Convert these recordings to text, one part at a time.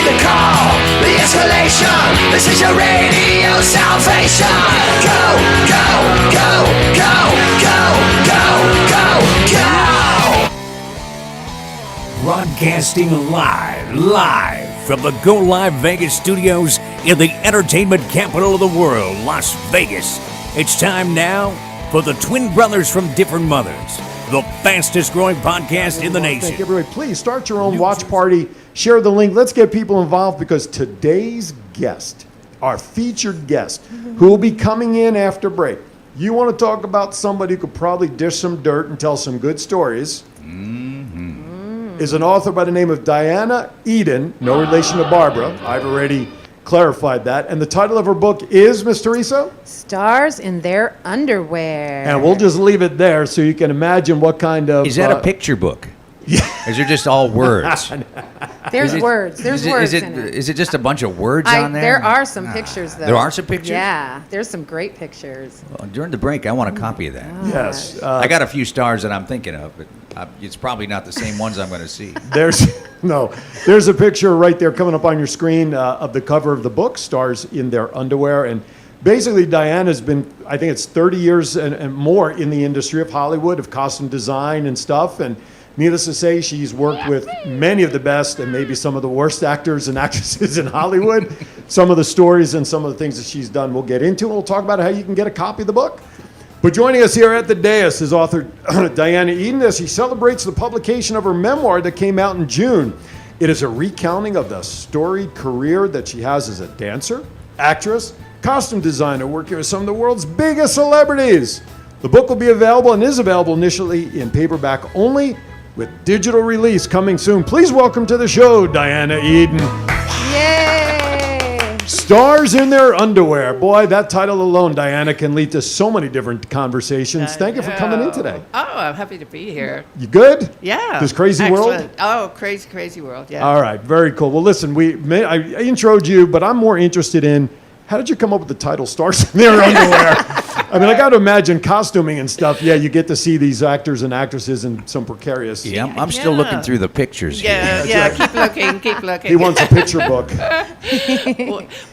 heed the call, the escalation. This is your radio salvation. Go, go, go, go, go, go, go, go. Broadcasting live from the Go Live Vegas studios in the entertainment capital of the world, Las Vegas. It's time now for the Twin Brothers from Different Mothers, the fastest growing podcast in the nation. Thank everybody. Please start your own watch party. Share the link. Let's get people involved because today's guest, our featured guest, who will be coming in after break. You want to talk about somebody who could probably dish some dirt and tell some good stories. Is an author by the name of Diana Eden, no relation to Barbara. I've already clarified that. And the title of her book is, Miss Teresa? Stars in Their Underwear. And we'll just leave it there so you can imagine what kind of... Is that a picture book? Yeah. Is there just all words? There's words. There's words in it. Is it just a bunch of words on there? There are some pictures, though. There are some pictures? Yeah, there's some great pictures. Well, during the break, I want a copy of that. Yes. I got a few stars that I'm thinking of, but it's probably not the same ones I'm going to see. There's a picture right there coming up on your screen of the cover of the book, Stars in Their Underwear. And basically, Diana's been, I think it's 30 years and more in the industry of Hollywood, of costume design and stuff. And needless to say, she's worked with many of the best and maybe some of the worst actors and actresses in Hollywood. Some of the stories and some of the things that she's done we'll get into. We'll talk about how you can get a copy of the book. But joining us here at the dais is author Diana Eden as she celebrates the publication of her memoir that came out in June. It is a recounting of the storied career that she has as a dancer, actress, costume designer, working with some of the world's biggest celebrities. The book will be available and is available initially in paperback only, with digital release coming soon. Please welcome to the show, Diana Eden. Yay! Stars in Their Underwear. Boy, that title alone, Diana, can lead to so many different conversations. Thank you for coming in today. Oh, I'm happy to be here. You good? Yeah. This crazy Excellent. world? Oh, crazy, crazy world, yeah. All right, very cool. Well, listen, I introed you, but I'm more interested in how did you come up with the title Stars in Their Underwear? I mean, I got to imagine costuming and stuff. Yeah, you get to see these actors and actresses in some precarious... Yeah, I'm still looking through the pictures here. Yeah, keep looking, keep looking. He wants a picture book.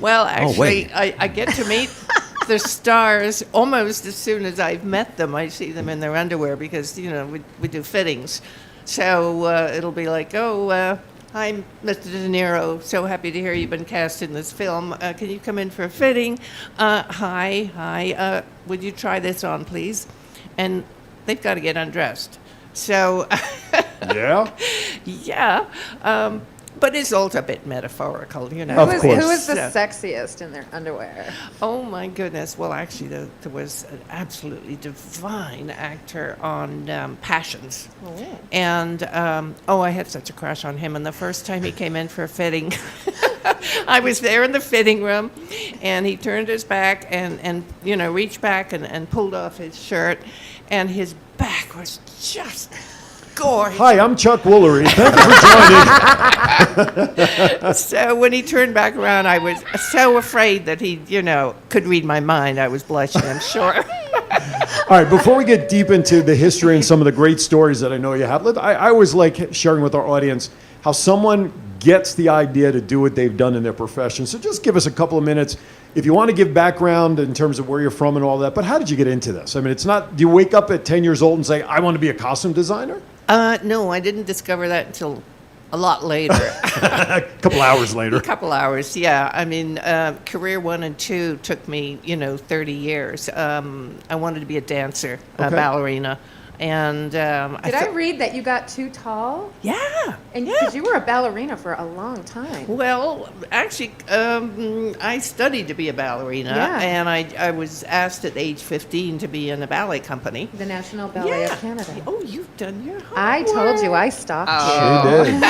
Well, actually, wait. I get to meet the stars almost as soon as I've met them. I see them in their underwear because, we do fittings. So it'll be like, hi, Mr. De Niro. So happy to hear you've been cast in this film. Can you come in for a fitting? Hi. Would you try this on, please? And they've got to get undressed. So, Yeah? yeah. But it's also a bit metaphorical, Of course. Who is the sexiest in their underwear? Oh, my goodness. Well, actually, there was an absolutely divine actor on Passions. Oh. And, I had such a crush on him. And the first time he came in for a fitting, I was there in the fitting room, and he turned his back and reached back and pulled off his shirt. And his back was just... gorgeous. Hi, I'm Chuck Woolery. Thank you for joining. So when he turned back around, I was so afraid that he, could read my mind. I was blushing, I'm sure. All right, before we get deep into the history and some of the great stories that I know you have, I always like sharing with our audience how someone gets the idea to do what they've done in their profession. So just give us a couple of minutes. If you want to give background in terms of where you're from and all that, but how did you get into this? I mean, it's not, do you wake up at 10 years old and say, I want to be a costume designer? No, I didn't discover that until a lot later. A couple hours later. A couple hours, yeah. I mean, career 1 and 2 took me, 30 years. I wanted to be a dancer, a ballerina. And Did I read that you got too tall? Yeah. And because you were a ballerina for a long time. Well, actually, I studied to be a ballerina, and I was asked at age 15 to be in a ballet company. The National Ballet of Canada. Oh, you've done your homework. I told you, I stalked She did.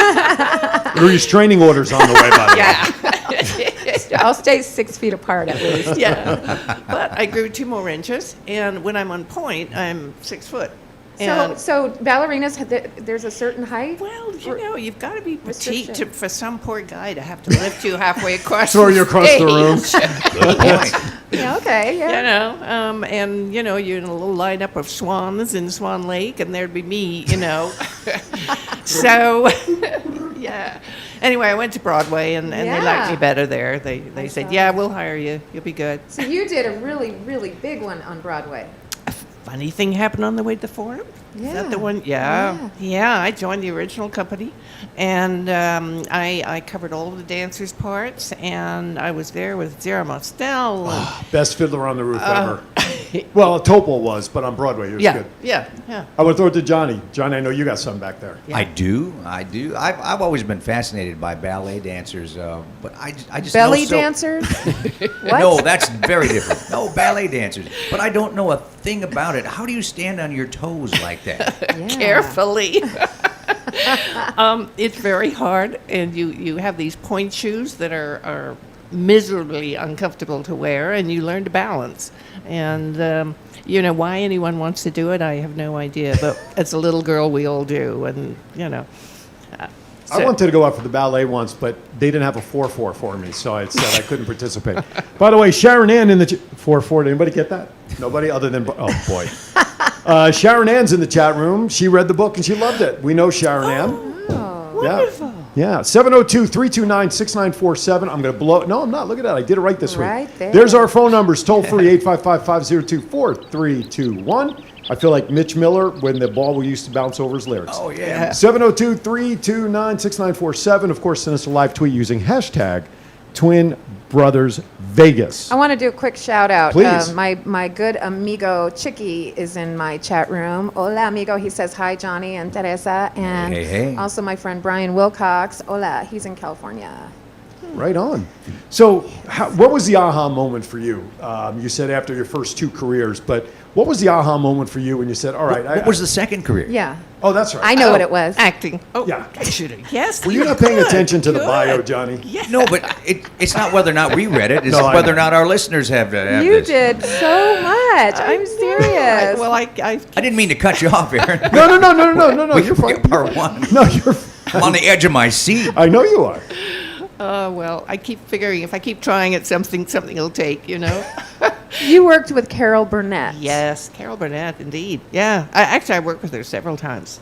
There were restraining orders on the way, by the way. you. I'll stay 6 feet apart at least. Yeah. But I grew 2 more inches, and when I'm on point, I'm 6 foot. So ballerinas, there's a certain height? Well, you've got to be petite for some poor guy to have to lift you halfway across Throw the you across the room. Good point. Yeah, okay, yeah. And, you're in a little lineup of swans in Swan Lake, and there'd be me, So, Yeah. Anyway, I went to Broadway, and they liked Yeah. me better there. They said, saw yeah, that. we'll hire you. You'll be good. So you did a really, really big one on Broadway. Funny thing happened on the way to the Forum. Is that Yeah. the one? Yeah. I joined the original company, and I covered all of the dancers' parts, and I was there with Zara Mostel. Best Fiddler on the Roof ever. Well, Topol was, but on Broadway, it was good. yeah. I want to throw it to Johnny. Johnny, I know you got something back there. Yeah. I do. I've always been fascinated by ballet dancers, but I just Belly know so- dancers? What? No, that's very different. No, ballet dancers. But I don't know a thing about it. How do you stand on your toes like that? Yeah. Carefully. It's very hard, and you have these point shoes that are miserably uncomfortable to wear, and you learn to balance. And why anyone wants to do it, I have no idea. But as a little girl, we all do, and I wanted to go out for the ballet once, but they didn't have a 4-4 for me, so I said I couldn't participate. By the way, Sharon Ann in the 4-4. Did anybody get that? Nobody other than oh boy. Sharon Ann's in the chat room. She read the book and she loved it. We know Sharon Ann. wonderful. Yeah. 702-329-6947. I'm going to blow. No, I'm not. Look at that. I did it right this week. Right there. There's our phone numbers. Toll free 855-502-4321. I feel like Mitch Miller when the ball used to bounce over his lyrics. Oh, yeah. 702-329-6947. Of course, send us a live tweet using hashtag Twin Brothers Vegas. I want to do a quick shout out. Please. My good amigo Chicky is in my chat room. Hola, amigo. He says hi, Johnny and Teresa. And Hey. also my friend Brian Wilcox. Hola. He's in California. Right on. So, what was the aha moment for you? You said after your first two careers, but what was the aha moment for you when you said, all right. What was the second career? Yeah. Oh, that's right. I know what it was. Acting. Oh, Yeah. I should have guessed. Were you not paying Good, attention to the good. bio, Johnny? Yeah. No, but it's not whether or not we read it. It's No, I whether know. or not our listeners have You this. did so much. I'm serious. Well, I I didn't mean to cut you off, Aaron. No. We You're can fine. get part one. No, you're. I'm on the edge of my seat. I know you are. well, I keep figuring if I keep trying at something will take, You worked with Carol Burnett. Yes, Carol Burnett, indeed. Yeah, I worked with her several times.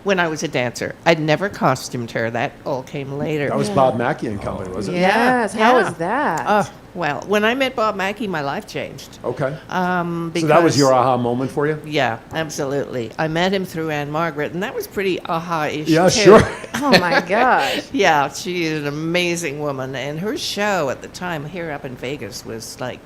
When I was a dancer, I'd never costumed her. That all came later. That was Bob Mackey and Company, was it? Yes. How Yeah. was that? Well, when I met Bob Mackey, my life changed. Okay. Because, So that was your aha moment for you? Yeah, absolutely. I met him through Anne Margaret, and that was pretty aha-ish. Yeah, too. sure. Oh my gosh. Yeah, she is an amazing woman, and her show at the time here up in Vegas was like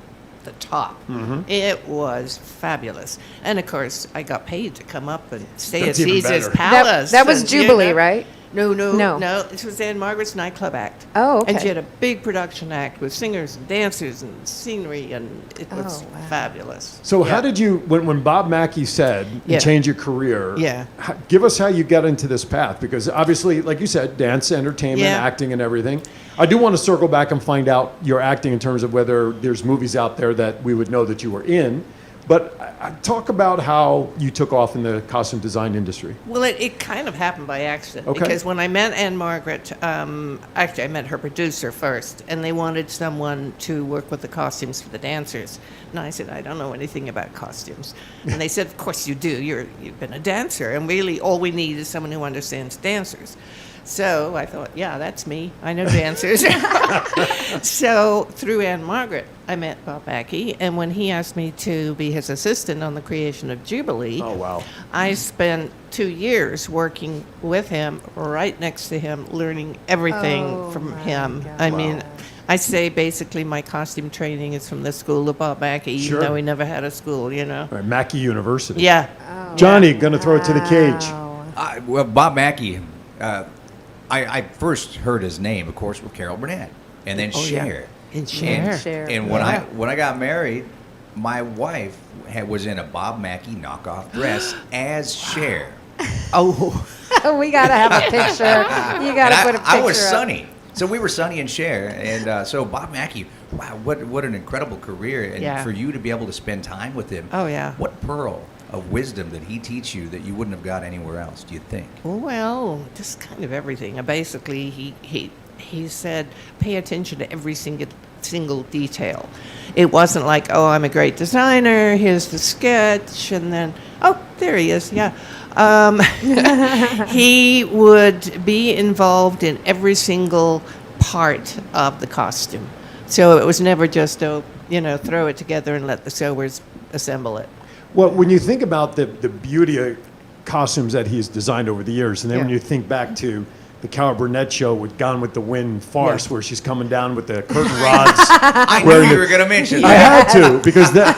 the top. Mm-hmm. It was fabulous, and of course, I got paid to come up and stay That's at even Caesar's better. Palace. That was and, Jubilee, right? No. No. This was Anne Margaret's nightclub act. Oh, okay. And she had a big production act with singers and dancers and scenery, and it was Oh, wow. fabulous. So how did you, when Bob Mackey said, Yeah. change your career, Yeah. Give us how you got into this path. Because obviously, like you said, dance, entertainment, Yeah. acting, and everything. I do want to circle back and find out your acting in terms of whether there's movies out there that we would know that you were in. But talk about how you took off in the costume design industry. Well, it kind of happened by accident. Okay. Because when I met Anne Margaret, actually I met her producer first, and they wanted someone to work with the costumes for the dancers. And I said, I don't know anything about costumes. And they said, of course you do. You've been a dancer, and really all we need is someone who understands dancers. So I thought, yeah, that's me. I know dancers. So through Anne Margaret, I met Bob Mackey, and when he asked me to be his assistant on the creation of Jubilee, Oh, wow. I spent 2 years working with him, right next to him, learning everything Oh, from my him. God. I mean, I say basically my costume training is from the school of Bob Mackey, Sure. even though he never had a school, All right, Mackey University. Yeah. Johnny, going to throw it to the cage. Wow. Well, Bob Mackey, I first heard his name, of course, with Carol Burnett, and then Oh, yeah. Cher. And Cher. Cher. And when I got married, my wife was in a Bob Mackey knockoff dress as Cher. Oh, We got to have a picture. You got And to put a picture I was up. Sonny. So we were Sonny and Cher, and so Bob Mackey, wow, what an incredible career, and Yeah. for you to be able to spend time with him. Oh, yeah. What pearl of wisdom did he teach you that you wouldn't have got anywhere else? Do you think? well, just kind of everything. Basically, he said, pay attention to every single detail. It wasn't like, oh, I'm a great designer, here's the sketch, and then, oh, there he is. Yeah, he would be involved in every single part of the costume. So it was never just throw it together and let the sewers assemble it. Well, when you think about the beauty of costumes that he's designed over the years, and then when Yeah. you think back to the Carol Burnett show with Gone with the Wind farce, where she's coming down with the curtain rods. I knew you were going to mention I that. had to, because that,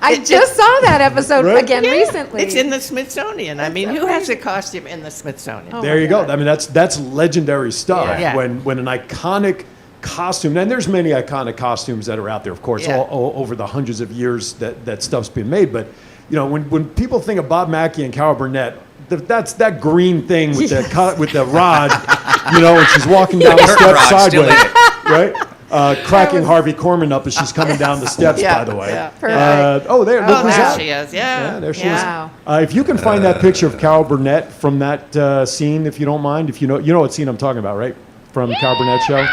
I just saw that episode Right? again recently. It's in the Smithsonian. I mean, who has a costume in the Smithsonian? there you go. I mean, that's legendary stuff. Yeah. When an iconic costume, and there's many iconic costumes that are out there, of course, Yeah. all over the hundreds of years that stuff's been made. But when people think of Bob Mackie and Carol Burnett, that's that green thing with the rod, and she's walking down the Curtain steps rod still sideways, in it. right? Cracking Harvey Korman up as she's coming down the steps. Yeah, By the way, yeah. Perfect. look Oh, who's there that. she is. Yeah, Yeah, there she Wow. is. If you can find that picture of Carol Burnett from that scene, if you don't mind, if you know what scene I'm talking about, right? From the Carol Burnett show,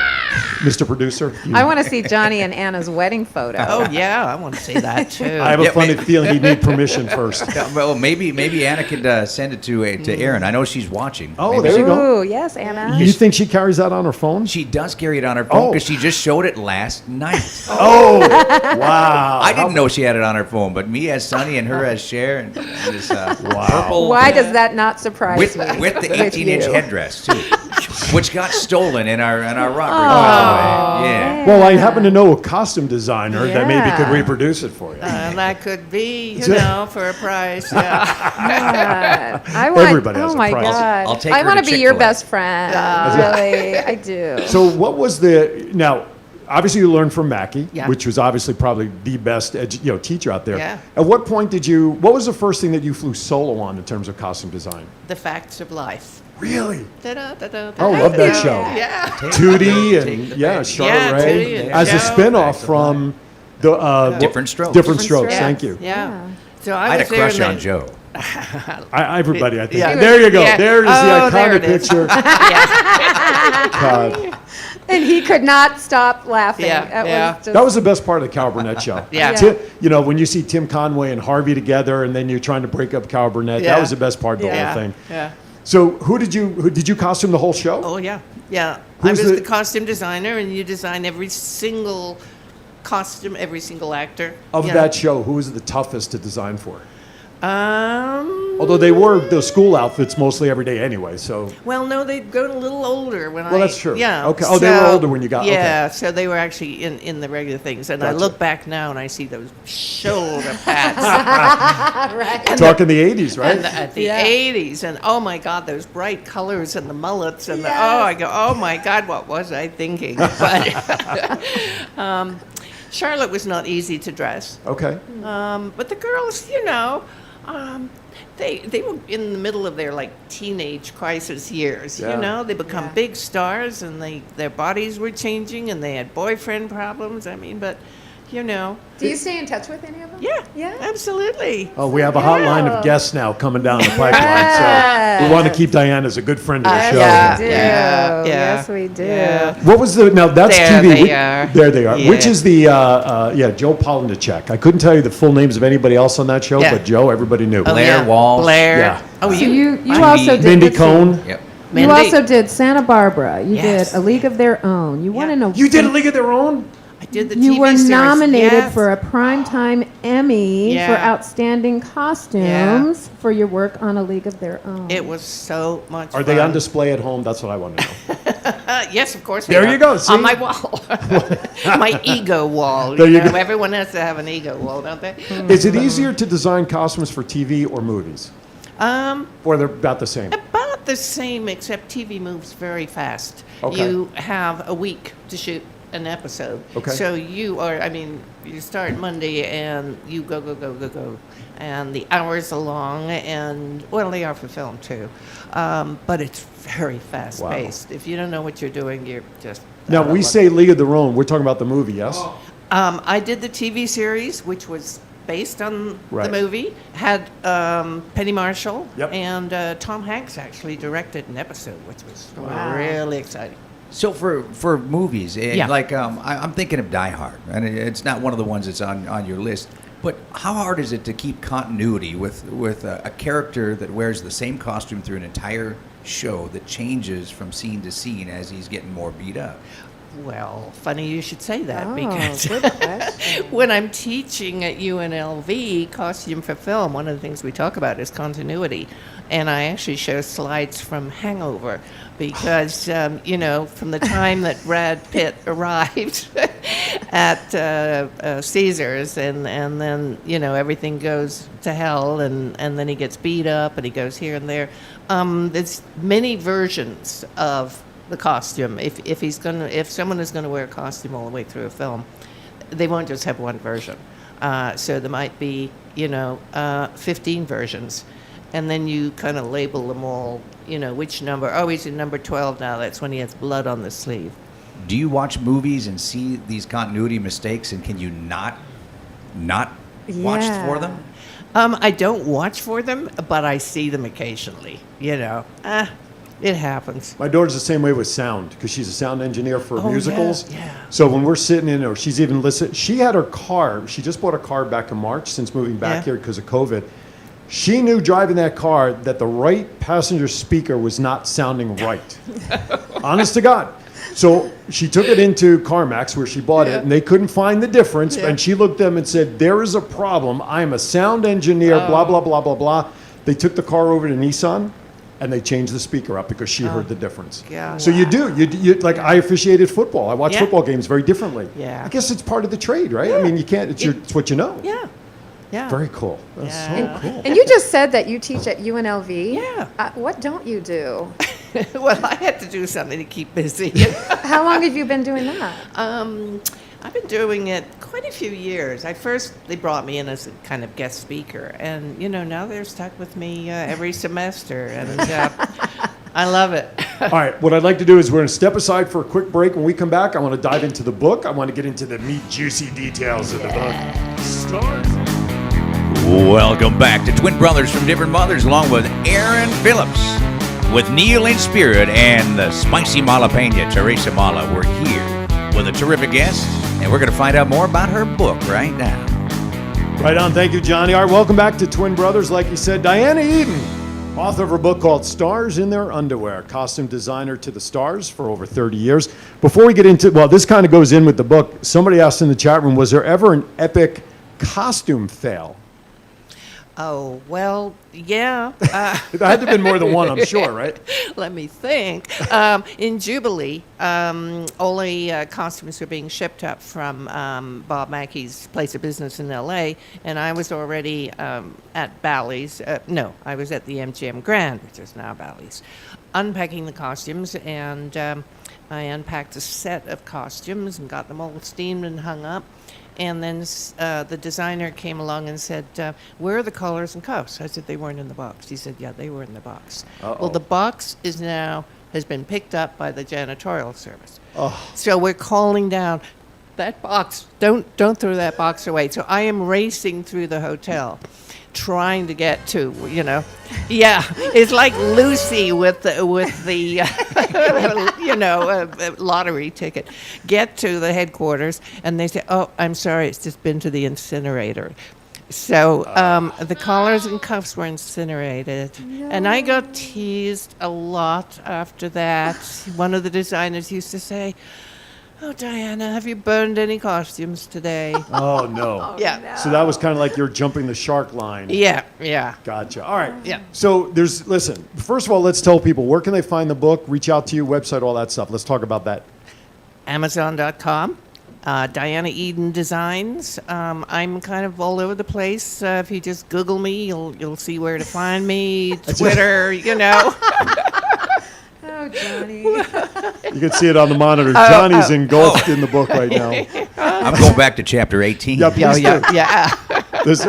Mr. Producer. I want to see Johnny and Anna's wedding photo. Oh yeah, I want to see that too. I have a Yeah, funny ma- feeling you need permission first. Yeah, well, maybe Anna could send it to Erin. I know she's watching. Oh, Maybe there you go. Ooh, yes, Anna. You think she carries that on her phone? She does carry it on her phone Oh. because she just showed it last night. Oh, wow. I didn't know she had it on her phone, but me as Sonny and her as Cher and this purple Why does that not surprise with me? the 18-inch you? headdress too, which got stolen in our robbery. By the way. Yeah. Well, I happen to know a costume designer that maybe could Yeah. reproduce it for you. That could be, for a price. Yeah. God. I want, Everybody has oh a my price. God. I'll take I her want to to be your Chick-fil-A. best friend. Really, I do. So what was now, obviously you learned from Mackie, Yeah. which was obviously probably the best teacher out there. Yeah. At what point what was the first thing that you flew solo on in terms of costume design? The Facts of Life. Really? Da-da-da-da-da. Oh, love that show. Yeah. Tootie and Charlotte Yeah, Ray Tootie and as a Joe. spin-off from the Different Strokes. Different Strokes. Yeah. Thank you. Yeah. So I had a was there crush in on the- Joe. Everybody, I think. Yeah. There you go. Yeah. There is the Oh, there iconic it is. picture. Yeah. God. And he could not stop laughing. Yeah, That yeah. was just, That was the best part of the Carol Burnett show. Yeah. When you see Tim Conway and Harvey together, and then you're trying to break up Carol Burnett, that Yeah. was the best part of the Yeah. whole thing. Yeah. So, who did you costume the whole show? Oh yeah. Yeah. Who's I was the- the costume designer, and you design every single costume, every single actor. Of you that show, who was the toughest to design for? know. Although they were the school outfits mostly every day anyway, so. Well, no, they'd grown a little older when Well, that's true. Yeah. Okay. Oh, they were older when you got- okay. Yeah, so they were actually in the regular things. And I Gotcha. look back now and I see those shoulder pads Talking the 80s, right? at the Yeah. 80s. And oh my God, those bright colors and the mullets. And Yes. I go, oh my God, what was I thinking? But Charlotte was not easy to dress. Okay. But the girls, they were in the middle of their teenage crisis years. Yeah. They become Yeah. big stars, and their bodies were changing, and they had boyfriend problems. I mean, but do you stay in touch with any of them? yeah, Yeah. absolutely. Oh, we have a hotline of guests now coming down the pipeline, so we want to keep Diane as a good friend of the show. yeah. We do. Yeah. Yes, we do. Yeah. What was now that's There TV. they are. There they are. Yeah. Which is the Joe Polnichek. I couldn't tell you the full names of anybody else on that show, Yeah. but Joe, everybody knew. Oh, Blair yeah. Walsh. Blair. Yeah. Oh, So you. you also did Mindy let's see. Cohn. Yep. You Mindy. also did Santa Barbara. You Yes. did A League of Their Own. You won Yeah. an You did a League of Their Own? I did the You TV were series. nominated Yes. for a Primetime Emmy Yeah. for Outstanding Costumes for your work on A League of Their Own. It was so much Are fun. they on display at home? That's what I want to know. Yes, of course. they There are. you go, see? On my wall. My ego wall. There you go. Everyone has to have an ego wall, don't they? Is it easier to design costumes for TV or movies? Or they're about the same? About the same, except TV moves very fast. Okay. You have a week to shoot an episode. Okay. So you start Monday and you go. And the hours are long, and, well, they are for film too. But it's very fast paced. If you don't know what you're doing, you're just. Now, we say League of Their Own. We're talking about the movie, yes? I did the TV series, which was based on Right. the movie. Had Penny Marshall Yep. and Tom Hanks actually directed an episode, which was really exciting. So for movies, Yeah. I'm thinking of Die Hard, and it's not one of the ones that's on your list. But how hard is it to keep continuity with a character that wears the same costume through an entire show that changes from scene to scene as he's getting more beat up? Well, funny you should say that Oh, because good question. when I'm teaching at UNLV costume for film, one of the things we talk about is continuity. And I actually show slides from Hangover because, from the time that Brad Pitt arrived at Caesars and then, everything goes to hell and then he gets beat up and he goes here and there. There's many versions of the costume. If someone is gonna wear a costume all the way through a film, they won't just have one version. So there might be 15 versions, and then you kind of label them all. Which number? Oh, he's in number 12 now. That's when he has blood on the sleeve. Do you watch movies and see these continuity mistakes, and can you not watch for them? I don't watch for them, but I see them occasionally. It happens. My daughter's the same way with sound because she's a sound engineer for Oh, musicals. yeah. So when we're sitting in, or she's even listening, she had her car. She just bought a car back in March since moving back Yeah. here because of COVID. She knew driving that car that the right passenger speaker was not sounding right. Honest to God. So she took it into CarMax where she bought it, and they couldn't find the difference. Yeah. And she looked at them and said, "There is a problem. I'm a sound engineer, blah, blah, blah, blah, blah." They took the car over to Nissan, and they changed the speaker up because she heard the difference. God. So you do. You like, I officiated football. I watch Yeah. football games very differently. Yeah. I guess it's part of the trade, right? I mean, you can't, it's what you know. Yeah. Yeah. Very cool. That's Yeah. so cool. And you just said that you teach at UNLV. Yeah. What don't you do? Well, I had to do something to keep busy. How long have you been doing that? I've been doing it quite a few years. They brought me in as a kind of guest speaker, and now they're stuck with me every semester, and I love it. All right, what I'd like to do is we're going to step aside for a quick break. When we come back, I want to dive into the book. I want to get into the meat, juicy details of the book. Stars. Welcome back to Twin Brothers from Different Mothers, along with Aaron Phillips, with Neil in spirit, and the spicy jalapeno, Teresa Mala. We're here with a terrific guest, and we're going to find out more about her book right now. Right on. Thank you, Johnny. All right, welcome back to Twin Brothers. Like you said, Diana Eden, author of a book called Stars in Their Underwear, costume designer to the stars for over 30 years. Before we get into, well, this kind of goes in with the book. Somebody asked in the chat room, was there ever an epic costume fail? Oh, well, yeah. There had to have been more than one, I'm sure, right? Let me think. In Jubilee, all the costumes were being shipped up from Bob Mackey's place of business in L.A., and I was already at Bally's. No, I was at the MGM Grand, which is now Bally's, unpacking the costumes, and I unpacked a set of costumes and got them all steamed and hung up. And then the designer came along and said, "Where are the collars and cuffs?" I said, "They weren't in the box." He said, "Yeah, they were in the box." Well, the box has been picked up by the janitorial service. So we're calling down that box. Don't throw that box away. So I am racing through the hotel, trying to get to, yeah, it's like Lucy with the lottery ticket. Get to the headquarters, and they say, "Oh, I'm sorry, it's just been to the incinerator." So the collars and cuffs were incinerated, and I got teased a lot after that. One of the designers used to say, "Oh, Diana, have you burned any costumes today?" Oh, no. Yeah. So that was kind of like you're jumping the shark line. Yeah. Gotcha. All right. Yeah. So listen, first of all, let's tell people, where can they find the book, reach out to you, website, all that stuff. Let's talk about that. Amazon.com. Diana Eden Designs. I'm kind of all over the place. If you just Google me, you'll see where to find me. Twitter, Oh, Johnny. You can see it on the monitor. Johnny's engulfed in the book right now. I'm going back to chapter 18. Yeah, please do. Yeah. There's-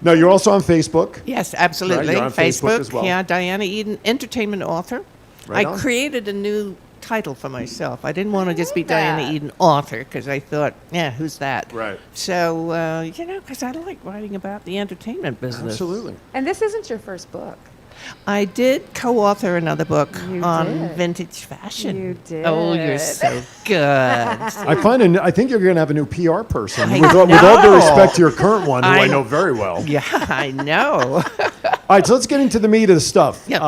No, you're also on Facebook. Yes, absolutely. Right, you're on Facebook as well. Yeah, Diana Eden, entertainment author. Right I on. created a new title for myself. I didn't want to just be like that. Diana Eden author because I thought, yeah, who's that? Right. So, because I like writing about the entertainment business. Absolutely. And this isn't your first book. I did co-author another book You on did. vintage fashion. You did. Oh, you're so good. I think you're going to have a new PR person. I With all due know. respect to your current one, who I I- know very well. Yeah, I know. All right, so let's get into the meat of the stuff. Yep.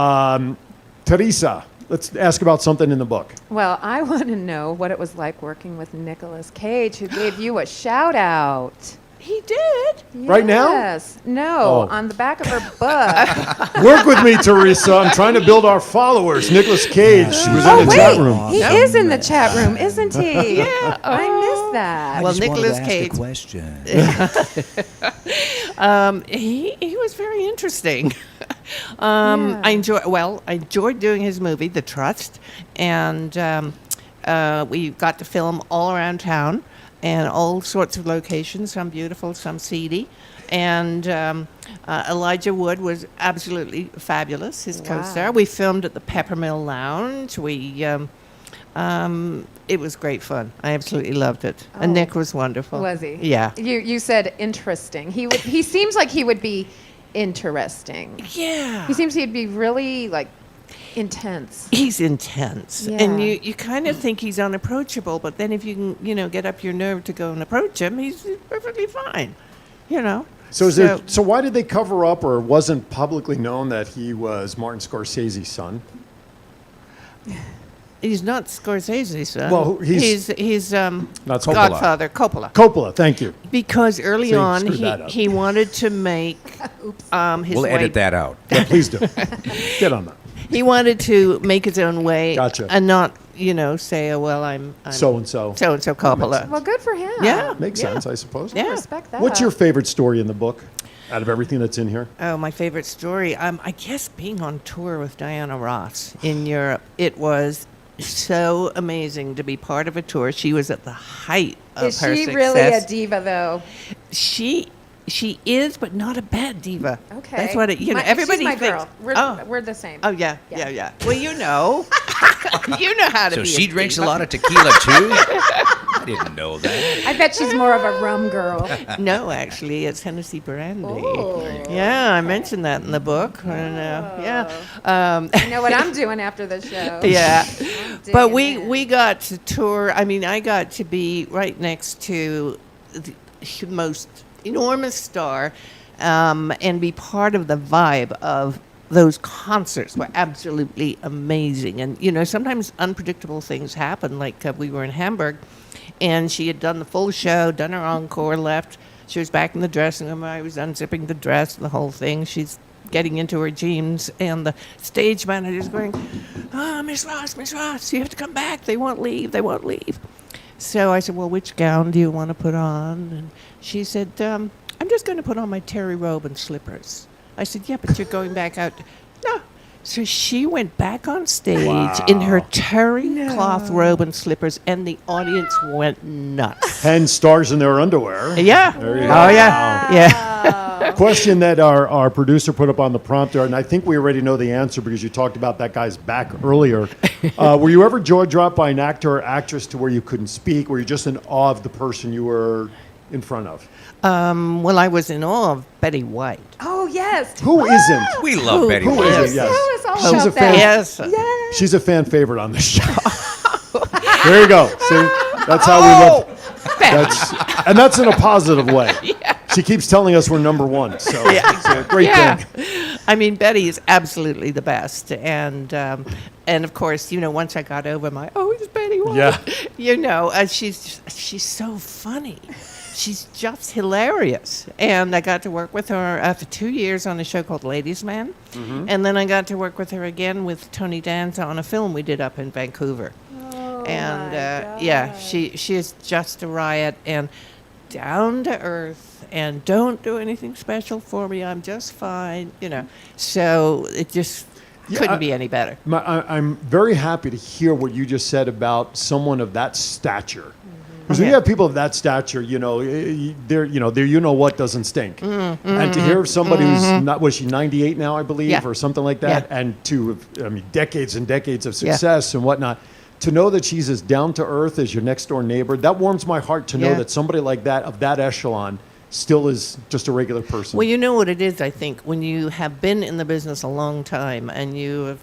Teresa, let's ask about something in the book. Well, I want to know what it was like working with Nicolas Cage, who gave you a shout out. He did. Right now? Yes. No, Oh. on the back of her book. Work with me, Teresa. I'm trying to build our followers. Nicolas Cage was in Oh, the wait. chat room. He is in the chat room, isn't he? Yeah. I missed that. Well, I just wanted Nicolas to ask Cage. a question. He was very interesting. Yeah. I enjoyed doing his movie, The Trust, and we got to film all around town and all sorts of locations, some beautiful, some seedy. And Elijah Wood was absolutely fabulous, his Wow. co-star. We filmed at the Peppermill Lounge. It was great fun. I absolutely loved it. And Oh. Nick was wonderful. Was he? Yeah. You said interesting. He seems like he would be interesting. Yeah. He seems he'd be really like intense. He's intense, and Yeah. you kind of think he's unapproachable, but then if you can, get up your nerve to go and approach him, he's perfectly fine, So why did they cover up, or wasn't publicly known that he was Martin Scorsese's son? He's not Scorsese's son. Well, he's- he's Not Coppola. Godfather Coppola. Coppola, thank you. Because early See, on screwed that up. he wanted to make his We'll way. edit that out. Yeah, please do. Get on that. He wanted to make his own way, Gotcha. and not say, "Oh well, I'm So-and-so. so Coppola." Well, good for him. Yeah. Makes sense, I suppose. Yeah. Respect that. What's your favorite story in the book out of everything that's in here? Oh, my favorite story. I guess being on tour with Diana Ross in Europe. It was so amazing to be part of a tour. She was at the height of Is her she success. really a diva though? She is, but not a bad diva. Okay. That's what everybody she's my thinks. girl. We're the same. Oh yeah. Yeah. Well, you know how to So be. she a drinks a diva. lot of tequila too? I didn't know that. I bet she's more of a rum girl. No, actually, it's Hennessy brandy. Oh. Yeah, I mentioned that in the book. And, yeah. I know what I'm doing after the show. Yeah. But digging we in. got to tour. I mean, I got to be right next to the most enormous star and be part of the vibe of those concerts were absolutely amazing. And, sometimes unpredictable things happen. Like we were in Hamburg and she had done the full show, done her encore, left. She was back in the dressing room. I was unzipping the dress, the whole thing. She's getting into her jeans, and the stage manager's going, "Oh, Miss Ross, you have to come back. They won't leave. So I said, "Well, which gown do you want to put on?" And she said, "I'm just going to put on my terry robe and slippers." I said, "Yeah, but you're going back out." No. So she went back on stage in her terry cloth robe and slippers, and the audience went nuts. 10 stars in their underwear. Yeah. There you Oh, go. yeah. Yeah. Question that our producer put up on the prompter, and I think we already know the answer because you talked about that guy's back earlier. Were you ever jaw dropped by an actor or actress to where you couldn't speak? Were you just in awe of the person you were in front of? Well, I was in awe of Betty White. Oh yes. Who isn't? We love Betty Who White. isn't? Yes. Tell us all She's about a fan. that. Yes. Yes. She's a fan favorite on this show. There you go. See, that's how we love. And that's in a positive way. She keeps telling us we're number one, so it's a great thing. I mean, Betty is absolutely the best, and of course, once I got over my it's Betty White. Yeah. She's so funny. She's just hilarious, and I got to work with her for 2 years on a show called Ladies Man, and then I got to work with her again with Tony Danza on a film we did up in Vancouver. And she is just a riot and down to earth and don't do anything special for me. I'm just fine, So it just couldn't be any better. I'm very happy to hear what you just said about someone of that stature. Because when you have people of that stature, their what doesn't stink. And to hear somebody who's not, was she 98 now, I believe, Yeah. or something like that, Yeah. and decades and decades of success and whatnot. To know that she's as down to earth as your next door neighbor, that warms my heart to know Yeah. that somebody like that, of that echelon, still is just a regular person? Well, you know what it is, I think, when you have been in the business a long time and you have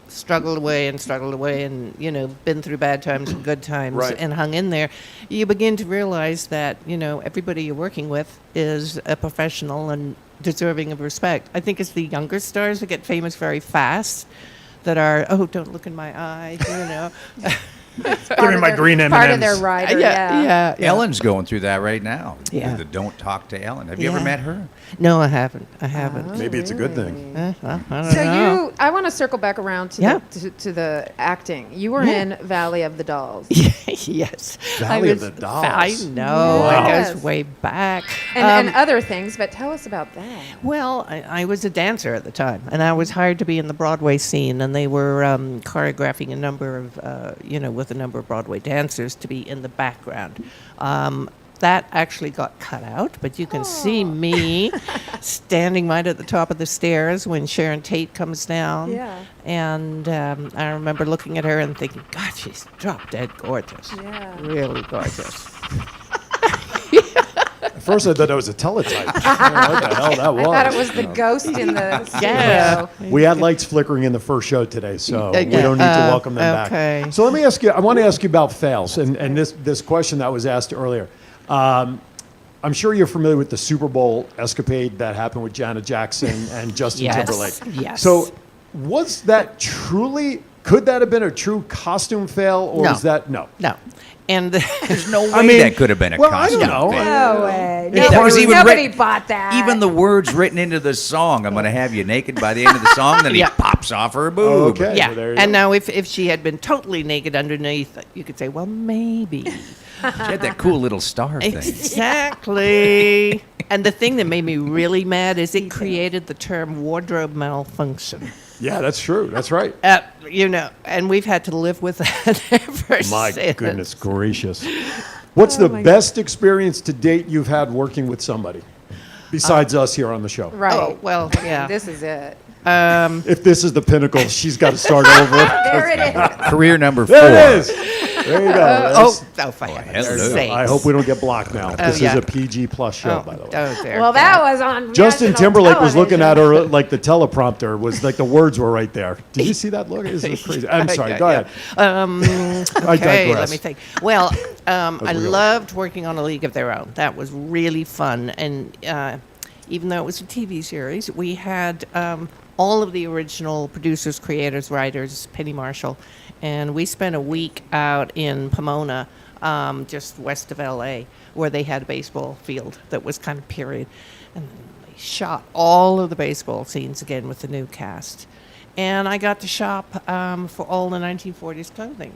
struggled away and, you know, been through bad times and good times Right. and hung in there, you begin to realize that, you know, everybody you're working with is a professional and deserving of respect. I think it's the younger stars that get famous very fast that are, oh, don't look in my eye, you know. Give me my green Part of M&Ms. their rider, yeah. Ellen's going through that right now. Yeah. The Don't Talk to Ellen. Have you ever Yeah. met her? No, I haven't. I haven't. Maybe it's a good thing. Well, I don't So know. I want to circle back around to, Yeah. to the acting. You were Yeah. in Valley of the Dolls. Yes. Valley I of the Dolls. I know. Wow. It Yes. goes way back. And other things, but tell us about that. Well, I was a dancer at the time, and I was hired to be in the Broadway scene, and they were choreographing a number of, with a number of Broadway dancers to be in the background. That actually got cut out, but you can see me standing right at the top of the stairs when Sharon Tate comes down. Yeah. And I remember looking at her and thinking, God, she's drop dead gorgeous. Yeah. Really gorgeous. At first, I thought that was a teletype. I don't know what the hell that was. I thought it was the ghost in the studio. Yeah. We had lights flickering in the first show today, so we yeah. don't need to welcome them Okay. back. So let me ask you, I want to ask you about fails, and this question that was asked earlier. I'm sure you're familiar with the Super Bowl escapade that happened with Janet Jackson and Justin Yes, Timberlake. yes. So was that could that have been a true costume fail, or No. is that, no? No. And There's no way that could have been a well, I don't costume know. thing. No way. That was even Nobody writ- bought that. Even the words written into the song, I'm going to have you naked by the end of the song, then Yeah. he pops off her boob. Okay. yeah. well, there you And go. now if she had been totally naked underneath, you could say, well, maybe. She had that cool little star thing. Exactly. And the thing that made me really mad is it created the term wardrobe malfunction. Yeah, that's true. That's right. And we've had to live with that ever My since. goodness gracious. What's the best experience to date you've had working with somebody besides us here on the show? Right. Oh, well, yeah. This is it. If this is the pinnacle, she's got to start over. There it is. Career number 4. There it is. There you go. For heaven's hello. sakes. I hope we don't get blocked now. This yeah. is a PG plus show, by the way. There. Well, that was on Justin national Timberlake was looking at television. her like the teleprompter was like the words were right there. Did you see that look? This is crazy. I'm sorry. Yeah, Go yeah. ahead. I Okay, digress. let me think. Well, I real. loved working on A League of Their Own. That was really fun. And even though it was a TV series, we had all of the original producers, creators, writers, Penny Marshall, and we spent a week out in Pomona, just west of LA, where they had a baseball field that was kind of period. And they shot all of the baseball scenes again with the new cast. And I got to shop for all the 1940s clothing.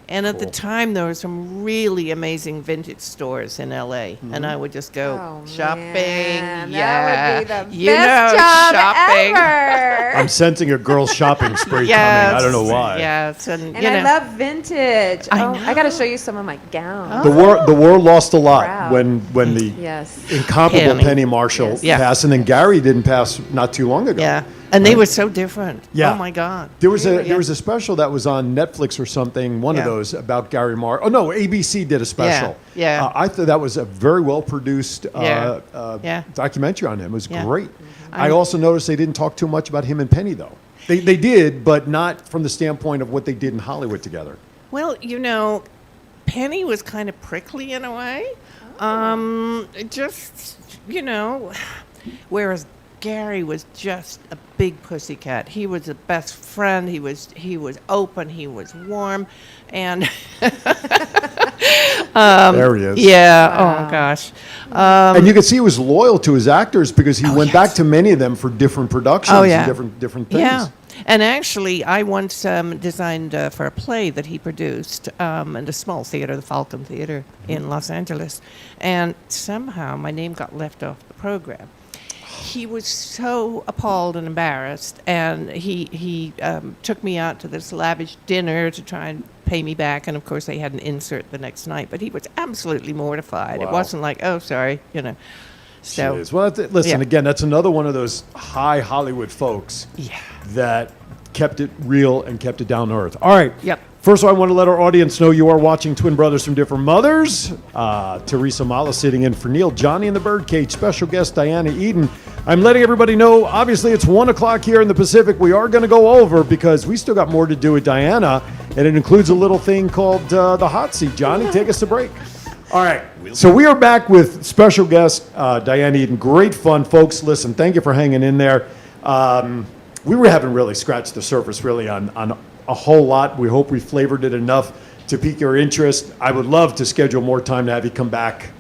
And at the time, there were some really amazing vintage stores in LA, and I would just go Oh, shopping. man, Yeah, that would be the you best know, job shopping. ever. I'm sensing a girl shopping spree coming. I don't know why. Yes, and, And I love vintage. I got to show you some of my gowns. The war lost a lot Proud. when the Yes. incomparable Penny Marshall Yes. Yeah. passed, and then Gary didn't pass not too long ago. Yeah, and they were so different. Yeah. Oh my God. There was Yeah. there was a special that was on Netflix or something, one of Yeah. those about Gary Marr. Oh no, ABC did a special. Yeah. I thought that was a very well produced Yeah. Yeah. documentary on him. It was Yeah. great. I also noticed they didn't talk too much about him and Penny though. They did, but not from the standpoint of what they did in Hollywood together. Well, Penny was kind of prickly in a way. Whereas Gary was just a big pussycat. He was a best friend. He was open. He was warm, and There he is. yeah. Oh gosh. And you could see he was loyal to his actors because he went back to many of them for different productions Oh, yeah. and different things. Yeah. And actually, I once designed for a play that he produced in a small theater, the Falcon Theater in Los Angeles. And somehow my name got left off the program. He was so appalled and embarrassed, and he took me out to this lavish dinner to try and pay me back. And of course, they had an insert the next night, but he was absolutely mortified. It Wow. wasn't like, oh, sorry, So, Jeez. Well, listen, Yeah. again, that's another one of those high Hollywood folks yeah. that kept it real and kept it down to earth. All right. Yep. First of all, I want to let our audience know you are watching Twin Brothers from Different Mothers. Teresa Mala sitting in for Neil, Johnny in the Birdcage, special guest Diana Eden. I'm letting everybody know, obviously it's 1 o'clock here in the Pacific. We are going to go over because we still got more to do with Diana, and it includes a little thing called the hot seat. Johnny, take us to break. All right, so we are back with special guest Diana Eden. Great fun, folks. Listen, thank you for hanging in there. We haven't really scratched the surface really on a whole lot. We hope we flavored it enough to pique your interest. I would love to schedule more time to have you come back,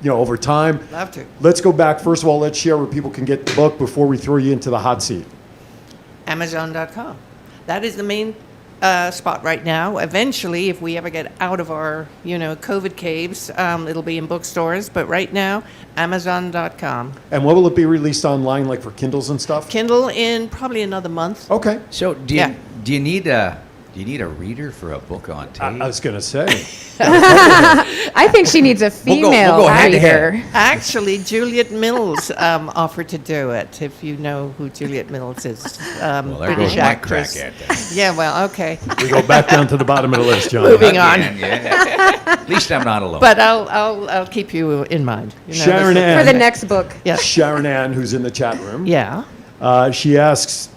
over time. Love to. Let's go back. First of all, let's share where people can get the book before we throw you into the hot seat. Amazon.com. That is the main spot right now. Eventually, if we ever get out of our, COVID caves, it'll be in bookstores. But right now, Amazon.com. And when will it be released online, like for Kindles and stuff? Kindle in probably another month. Okay. So do you need a reader for a book on tape? I was going to say. I think she needs a female we'll go hand to writer. hand. Actually, Juliet Mills offered to do it, if you know who Juliet Mills is. Well, there British goes my actress. crack at that. Yeah, well, okay. We go back down to the bottom of the list, John. Moving on. Yeah. At least I'm not alone. But I'll keep you in mind. Sharon this- Ann. For the next book. Yeah. Sharon Ann, who's in the chat room. Yeah. She asks,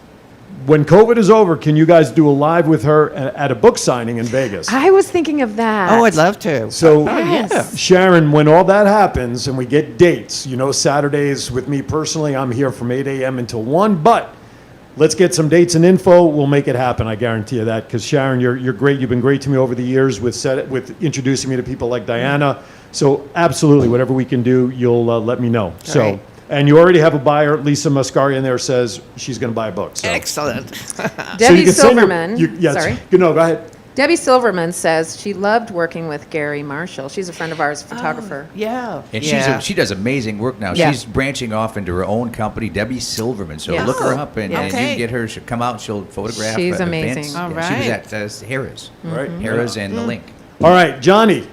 when COVID is over, can you guys do a live with her at a book signing in Vegas? I was thinking of that. Oh, I'd love to. So, Yes. Sharon, when all that happens and we get dates, Saturdays with me personally, I'm here from 8 a.m. until 1, but let's get some dates and info. We'll make it happen. I guarantee you that. Because, Sharon, you're great. You've been great to me over the years with introducing me to people like Diana. So, absolutely, whatever we can do, you'll let me know. So. Right. And you already have a buyer. Lisa Muscari in there says she's going to buy a book. So. Excellent. So you Debbie can send your- Silverman. yes. Sorry. No, go ahead. Debbie Silverman says she loved working with Gary Marshall. She's a friend of ours, a photographer. Yeah. And yeah. she does amazing work now. Yeah. She's branching off into her own company, Debbie Silverman. So Yes. look her up and you Okay. can get her. She'll come out and she'll photograph She's amazing. events. All Yeah, She right. was at Harrah's. Right. Harrah's and the Link. All right, Johnny.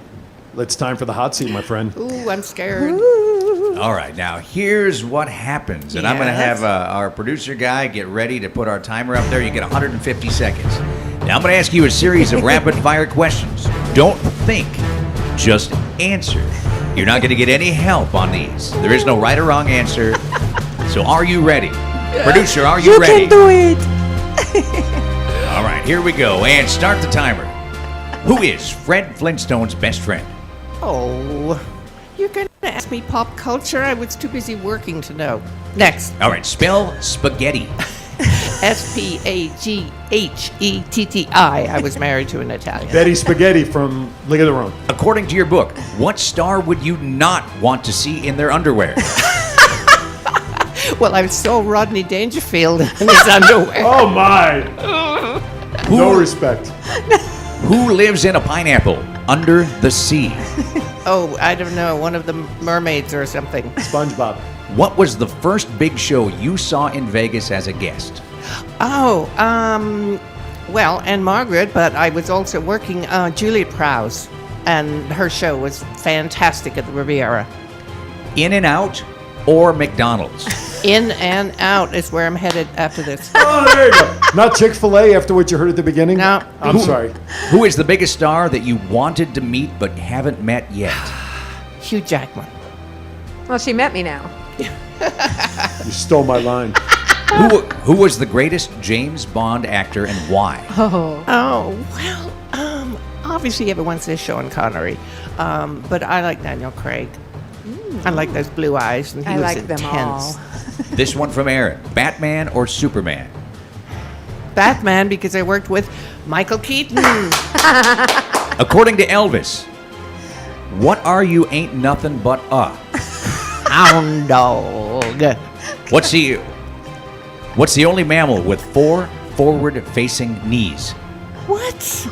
It's time for the hot seat, my friend. Ooh, I'm scared. All right, now here's what happens. And I'm going to Yes. have our producer guy get ready to put our timer up there. You get 150 seconds. Now I'm going to ask you a series of rapid fire questions. Don't think, just answer. You're not going to get any help on these. There is no right or wrong answer. So are you ready? Producer, are you ready? You can do it. All right, here we go. And start the timer. Who is Fred Flintstone's best friend? Oh, you're going to ask me pop culture? I was too busy working to know. Next. All right, spell spaghetti. Spaghetti. I was married to an Italian. Betty Spaghetti from League of Their Own. According to your book, what star would you not want to see in their underwear? Well, I saw Rodney Dangerfield in his underwear. Oh, my. No respect. Who lives in a pineapple under the sea? Oh, I don't know, one of the mermaids or something. SpongeBob. What was the first big show you saw in Vegas as a guest? Oh, well, and Margaret, but I was also working Juliet Prowse, and her show was fantastic at the Riviera. In-N-Out or McDonald's? In and Out is where I'm headed after this. Oh, there you go. Not Chick-fil-A after what you heard at the beginning? No. I'm sorry. Who is the biggest star that you wanted to meet but haven't met yet? Hugh Jackman. Well, she met me now. You stole my line. Who was the greatest James Bond actor and why? Oh, well, obviously everyone says Sean Connery, but I like Daniel Craig. I like those blue eyes, and he I was like intense. them all. This one from Aaron. Batman or Superman? Batman, because I worked with Michael Keaton. According to Elvis, what are you ain't nothing but a? Hound dog. What's the only mammal with 4 forward-facing knees? What?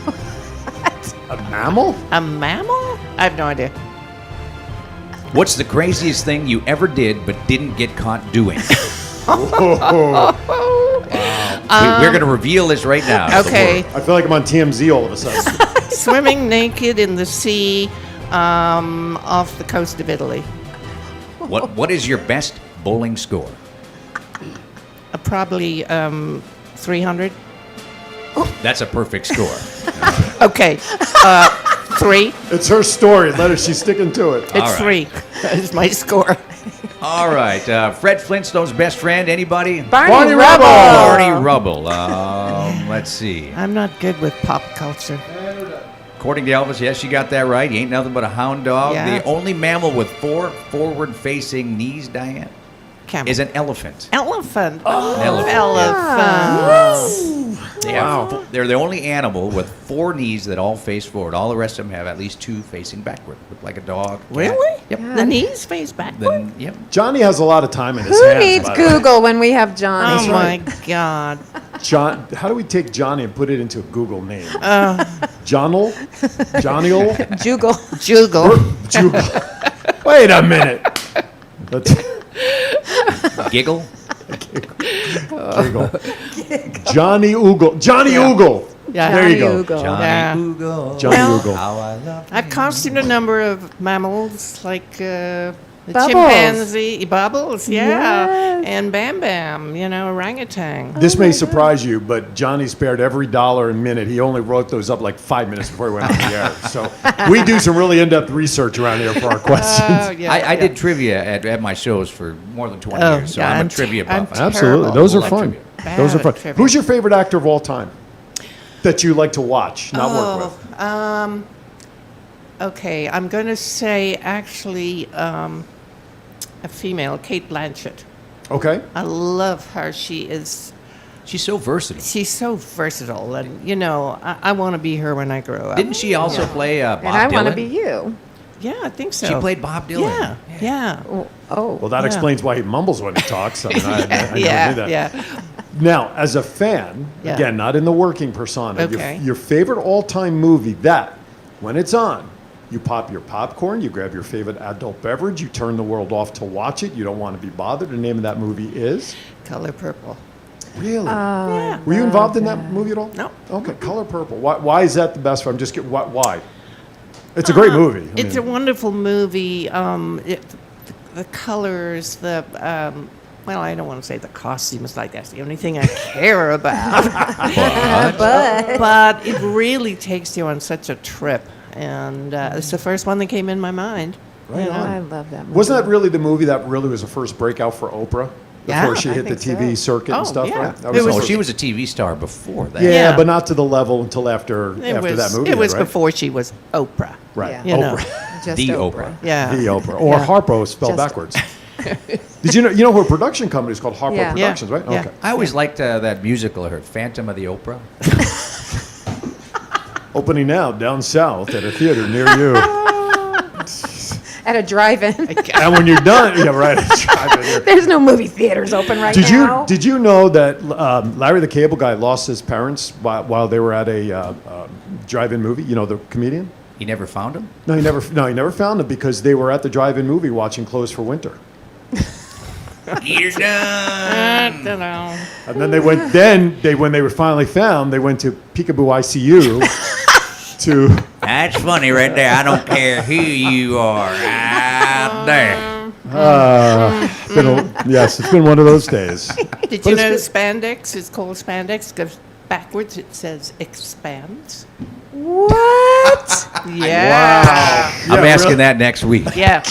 A mammal? A mammal? I have no idea. What's the craziest thing you ever did but didn't get caught doing? We're going to reveal this right now. Okay. I feel like I'm on TMZ all of a sudden. Swimming naked in the sea off the coast of Italy. What is your best bowling score? Probably 300. That's a perfect score. Okay, 3. It's her story. Let her. She's sticking to it. It's 3. That is my score. All right. Fred Flintstone's best friend. Anybody? Barney Rubble. Barney Rubble. Let's see. I'm not good with pop culture. According to Elvis, yes, you got that right. He ain't nothing but a hound dog. Yeah. The only mammal with 4 forward-facing knees, Diane, Camel. is an elephant. Elephant. An elephant. Elephant. They're the only animal with 4 knees that all face forward. All the rest of them have at least 2 facing backward. Look like a dog. cat. Really? Yep. The knees face backward? Then, yep. Johnny has a lot of time in his Who hands. needs by the way. Google when we have Johnny? Oh my God. John, how do we take Johnny and put it into a Google name? John'll? Johnny'll? Juggle. Jugal. Juggle. Wait a minute. Let's Giggle. giggle. Johnny Oogle. Johnny Oogle. Yeah. There you Johnny go. Oogle. Johnny Yeah. Oogle. Johnny Well, Oogle. How I love I've costumed a number of mammals, like the Bubbles. chimpanzee, Bubbles, yeah, Yes. and Bam Bam, orangutan. This may surprise you, but Johnny spared every dollar and minute. He only wrote those up like 5 minutes before he went on the air. So we do some really in-depth research around here for our questions. I did trivia at my shows for more than 20 Oh, years, so yeah, I'm a I'm trivia I'm buff. Absolutely. terrible. Those are Love fun. trivia. Those are Bad fun. at trivia. Who's your favorite actor of all time that you like to watch, not work with? Okay, I'm going to say actually a female, Kate Blanchett. Okay. I love her. She's She's so versatile. so versatile, and I want to be her when I grow up. Didn't she also play Bob And I Dylan? want to be you. Yeah, I think so. She played Bob Dylan. Yeah. Oh. Well, that Yeah. explains why he mumbles when he talks. I mean, I never Yeah. knew that. Yeah. Now, as a fan, Yeah. again, not in the working persona, Okay. your favorite all-time movie that, when it's on, you pop your popcorn, you grab your favorite adult beverage, you turn the world off to watch it, you don't want to be bothered. The name of that movie is? Color Purple. Really? Yeah. Were you involved in that movie at all? No. Okay, Color Purple. Why is that the best? I'm just kidding. Why? It's a great movie. I It's a mean, wonderful movie. The colors, well, I don't want to say the costumes, like that's the only thing I care about. but it really takes you on such a trip. And it's the first one that came in my mind. Right on. I love that movie. Wasn't that really the movie that really was the first breakout for Oprah? Yeah, Before she I hit the think TV so. circuit Oh, and stuff, yeah. right? That It was- the Oh, first- she was a TV star before that. Yeah, Yeah. but not to the level until after It was, that movie. It was did, right? before she was Oprah. Right. Yeah. You know. Oprah. Just The Oprah. Yeah. The Oprah. Or Yeah. Harpo spelled Just- backwards. Did you know her production company is called Harpo Yeah. Productions, Yeah. right? Yeah. Okay. I always liked that musical I heard, Phantom of the Opera. Opening now down south at a theater near you. At a drive-in. And when you're done, yeah, right. Drive in here. There's no movie theaters open right now. Did you know that Larry the Cable Guy lost his parents while they were at a drive-in movie? You know, the comedian. You never found him? No, he never found them because they were at the drive-in movie watching Clothes for Winter. You're done. I don't know. And then when they were finally found, they went to Peekaboo ICU to. That's funny right there. I don't care who you are out there. Yes, it's been one of those days. Did But you it's know good. spandex is called spandex because backwards it says expands? What? Yeah. I'm Yeah, asking really? that next week. Yeah.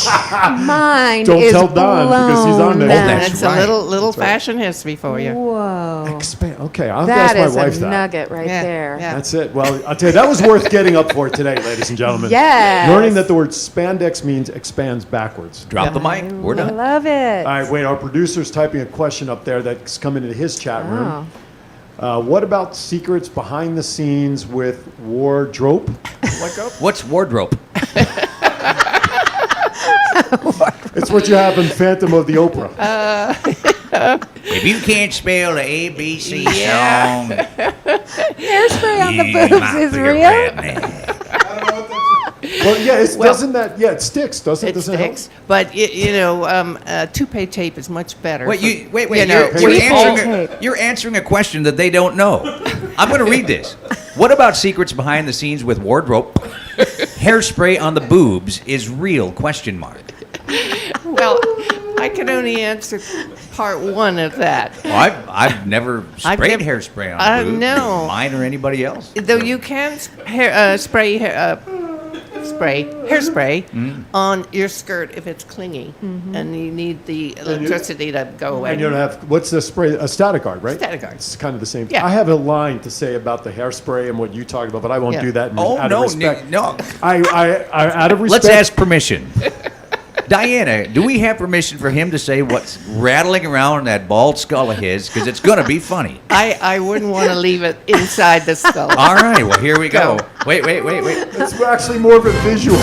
Mine Don't is tell Don because he's on blown there. Oh, that's That's right. a little fashion history for you. Whoa. Okay, I'll That ask is my wife a that. nugget right Yeah, there. yeah. That's it. Well, I'll tell you, that was worth getting up for today, ladies and gentlemen. Yes. Learning that the word spandex means expands backwards. Drop the mic. We're I done. love it. All right, wait, our producer's typing a question up there that's coming into his chat Oh. room. What about secrets behind the scenes with wardrobe? What's wardrobe? It's what you have in Phantom of the Opera. If you can't spell the ABC Yeah. song, Hairspray on the you boobs might is be a real. redneck. Well, yeah, doesn't that? Yeah, it sticks, doesn't it? It Doesn't it help? sticks. But, toupee tape is much better. Wait, for- wait. know, You're answering a question that they don't know. I'm going to read this. What about secrets behind the scenes with wardrobe? Hairspray on the boobs is real? Question mark. Well, I can only answer part one of that. Well, I've never sprayed never- hairspray on Boo. no. Mine or anybody else. Though you can spray hairspray on your skirt if it's clingy, and you need the electricity to go away. And you don't have, what's the spray? A static guard, right? Static guard. It's kind of the same. Yeah. I have a line to say about the hairspray and what you talked about, but I won't Yeah. do that Oh, out no, of respect. no. I out of respect. Let's ask permission. Diana, do we have permission for him to say what's rattling around in that bald skull of his? Because it's going to be funny. I wouldn't want to leave it inside the skull. All right, well, here we go. Wait. It's actually more of a visual.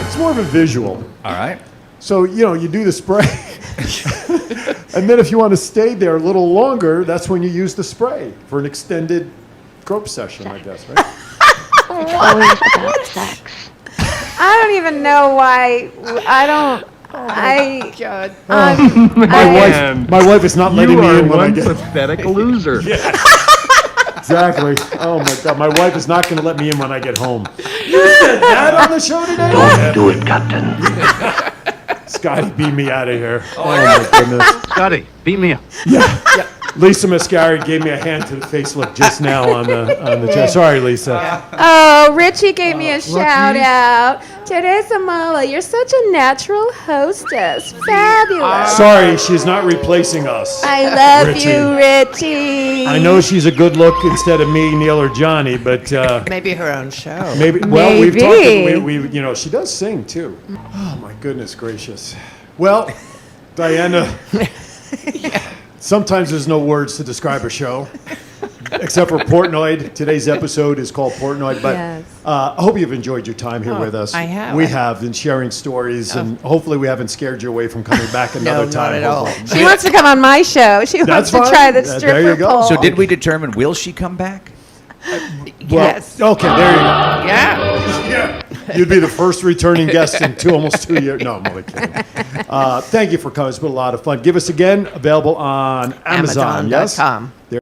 It's more of a visual. All right. So, you do the spray. And then if you want to stay there a little longer, that's when you use the spray for an extended grope session, I guess, right? Always about sex. I don't even know why. I don't. I. God. My wife is not letting me in when I get. pathetic loser. Exactly. Oh my God, my wife is not going to let me in when I get home. You said that on the show today? Do it, Captain. Scotty, beat me out of here. Oh my goodness. Scotty, beat me up. Lisa Mascari gave me a hand to the face look just now on the chest. Sorry, Lisa. Oh, Richie gave me a shout out. Teresa Mala, you're such a natural hostess. Fabulous. Sorry, she's not replacing us. I love Richie. you, Richie. I know she's a good look instead of me, Neil, or Johnny, but Maybe her own show. maybe. Well, we've talked. Maybe. We she does sing too. Oh my goodness gracious. Well, Diana. Sometimes there's no words to describe her show, except for Portnoy. Today's episode is called Portnoy, but Yes. I hope you've enjoyed your time here with us. I have. We have, and sharing stories, and hopefully we haven't scared you away from coming back another not time. at all. hopefully. She wants to come on my show. She wants That's to try fine. the There stripper you go. pole. So did we determine, will she come back? Yes. Okay, there you go. Yeah. You'd be the first returning guest in almost 2 years. No, I'm only kidding. Thank you for coming. It's been a lot of fun. Give us again, available on Amazon. Yes? Amazon.com. There